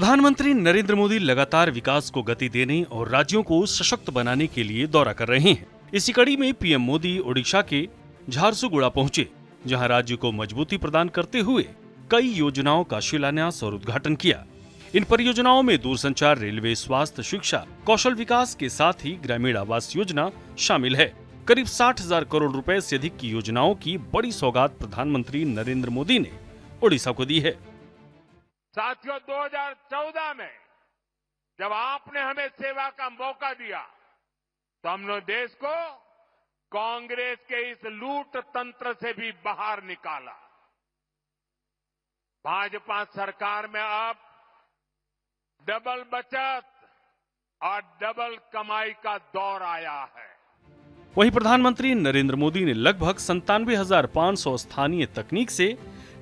प्रधानमंत्री नरेंद्र मोदी लगातार विकास को गति देने और राज्यों को सशक्त बनाने के लिए दौरा कर रहे हैं। इसी कड़ी में पीएम मोदी ओडिशा के झारसुगुड़ा पहुंचे, जहां राज्य को मजबूती प्रदान करते हुए कई योजनाओं का शिलान्यास और उद्घाटन किया। इन परियोजनाओं में दूरसंचार, रेलवे, स्वास्थ्य, शिक्षा, कौशल विकास के साथ ही ग्रामीण आवास योजना शामिल है। करीब 60,000 करोड़ रुपए से अधिक की योजनाओं की बड़ी सौगात प्रधानमंत्री नरेंद्र मोदी ने ओडिशा को दी है। साथियों, 2014 में जब आपने हमें सेवा का मौका दिया तो हमने देश को कांग्रेस के इस लूट तंत्र से भी बाहर निकाला। भाजपा सरकार में अब डबल बचत और डबल कमाई का दौर आया है। वहीं प्रधानमंत्री नरेंद्र मोदी ने लगभग 97,500 स्थानीय तकनीक से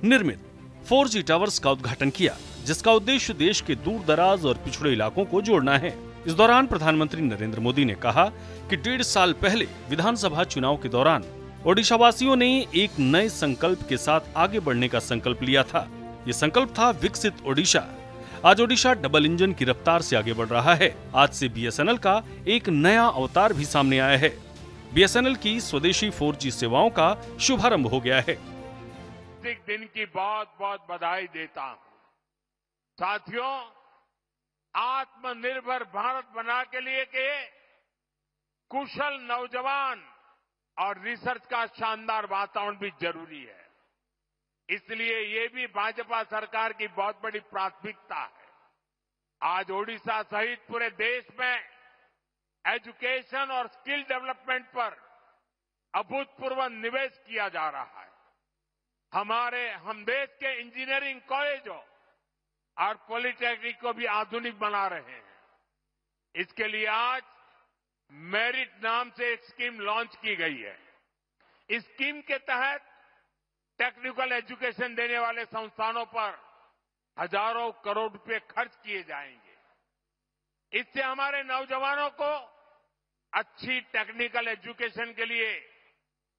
निर्मित 4G टावर्स का उद्घाटन किया, जिसका उद्देश्य देश के दूर दराज और पिछड़े इलाकों को जोड़ना है। इस दौरान प्रधानमंत्री नरेंद्र मोदी ने कहा कि 1.5 साल पहले विधानसभा चुनाव के दौरान ओडिशा वासियों ने एक नए संकल्प के साथ आगे बढ़ने का संकल्प लिया था। ये संकल्प था विकसित ओडिशा। आज ओडिशा डबल इंजन की रफ्तार से आगे बढ़ रहा है। आज से BSNL का एक नया अवतार भी सामने आया है। BSNL की स्वदेशी 4G सेवाओं का शुभारंभ हो गया है। इस दिन की बहुत बहुत बधाई देता हूं। साथियों, आत्मनिर्भर भारत बना के लिए के कुशल नौजवान और रिसर्च का शानदार वातावरण भी जरूरी है। इसलिए ये भी भाजपा सरकार की बहुत बड़ी प्राथमिकता है। आज ओडिशा सहित पूरे देश में एजुकेशन और स्किल डेवलपमेंट पर अभूतपूर्व निवेश किया जा रहा है। हम देश के इंजीनियरिंग कॉलेजों और पॉलिटेक्निक को भी आधुनिक बना रहे हैं। इसके लिए आज मेरिट नाम से एक स्कीम लॉन्च की गई है। इस स्कीम के तहत टेक्निकल एजुकेशन देने वाले संस्थानों पर हजारों करोड़ रुपए खर्च किए जाएंगे। इससे हमारे नौजवानों को अच्छी टेक्निकल एजुकेशन के लिए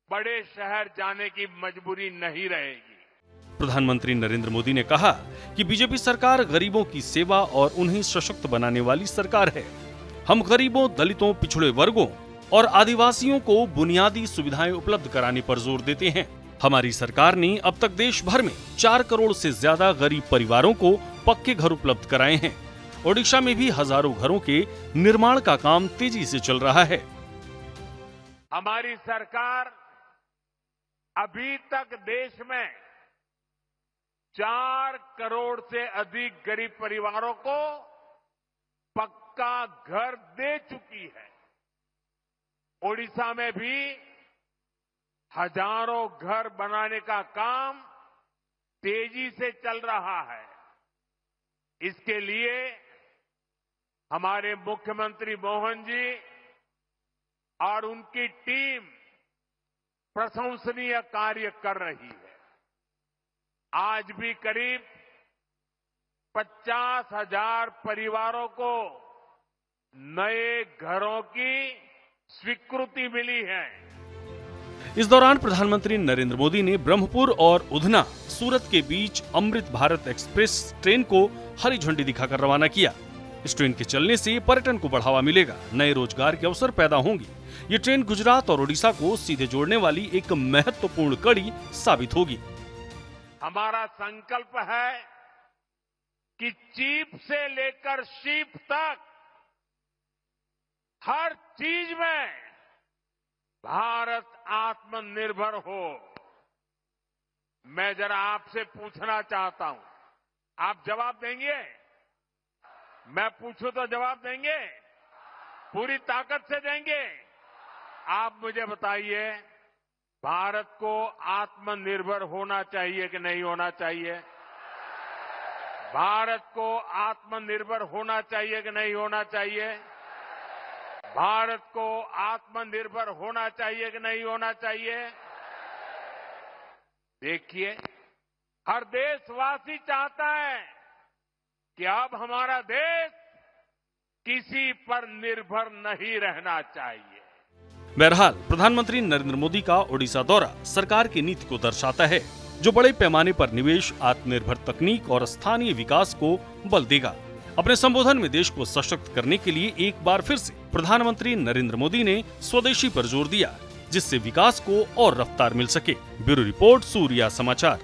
बड़े शहर जाने की मजबूरी नहीं रहेगी। प्रधानमंत्री नरेंद्र मोदी ने कहा कि बीजेपी सरकार गरीबों की सेवा और उन्हें सशक्त बनाने वाली सरकार है। हम गरीबों, दलितों, पिछड़े वर्गों और आदिवासियों को बुनियादी सुविधाएं उपलब्ध कराने पर जोर देते हैं। हमारी सरकार ने अब तक देश भर में 4 करोड़ से ज्यादा गरीब परिवारों को पक्के घर उपलब्ध कराए हैं। ओडिशा में भी हजारों घरों के निर्माण का काम तेजी से चल रहा है। हमारी सरकार अभी तक देश में 4 करोड़ से अधिक गरीब परिवारों को पक्का घर दे चुकी है। ओडिशा में भी हजारों घर बनाने का काम तेजी से चल रहा है। इसके लिए हमारे मुख्यमंत्री मोहन जी और उनकी टीम प्रशंसनीय कार्य कर रही है। आज भी करीब 50,000 परिवारों को नए घरों की स्वीकृति मिली है। इस दौरान प्रधानमंत्री नरेंद्र मोदी ने ब्रह्मपुर और उधना सूरत के बीच अमृत भारत एक्सप्रेस ट्रेन को हरी झंडी दिखाकर रवाना किया। इस ट्रेन के चलने से पर्यटन को बढ़ावा मिलेगा, नए रोजगार के अवसर पैदा होंगे। ये ट्रेन गुजरात और ओडिशा को सीधे जोड़ने वाली एक महत्वपूर्ण कड़ी साबित होगी। हमारा संकल्प है कि चीप से लेकर शीप तक हर चीज में भारत आत्मनिर्भर हो। मैं जरा आपसे पूछना चाहता हूं, आप जवाब देंगे? मैं पूछूं तो जवाब देंगे? पूरी ताकत से देंगे? आप मुझे बताइए, भारत को आत्मनिर्भर होना चाहिए कि नहीं होना चाहिए? भारत को आत्मनिर्भर होना चाहिए कि नहीं होना चाहिए? भारत को आत्मनिर्भर होना चाहिए कि नहीं होना चाहिए? देखिए, हर देशवासी चाहता है कि अब हमारा देश किसी पर निर्भर नहीं रहना चाहिए। बहरहाल प्रधानमंत्री नरेंद्र मोदी का ओडिशा दौरा सरकार की नीति को दर्शाता है, जो बड़े पैमाने पर निवेश, आत्मनिर्भर तकनीक और स्थानीय विकास को बल देगा। अपने संबोधन में देश को सशक्त करने के लिए एक बार फिर से प्रधानमंत्री नरेंद्र मोदी ने स्वदेशी पर जोर दिया, जिससे विकास को और रफ्तार मिल सके। ब्यूरो रिपोर्ट, सूर्या समाचार।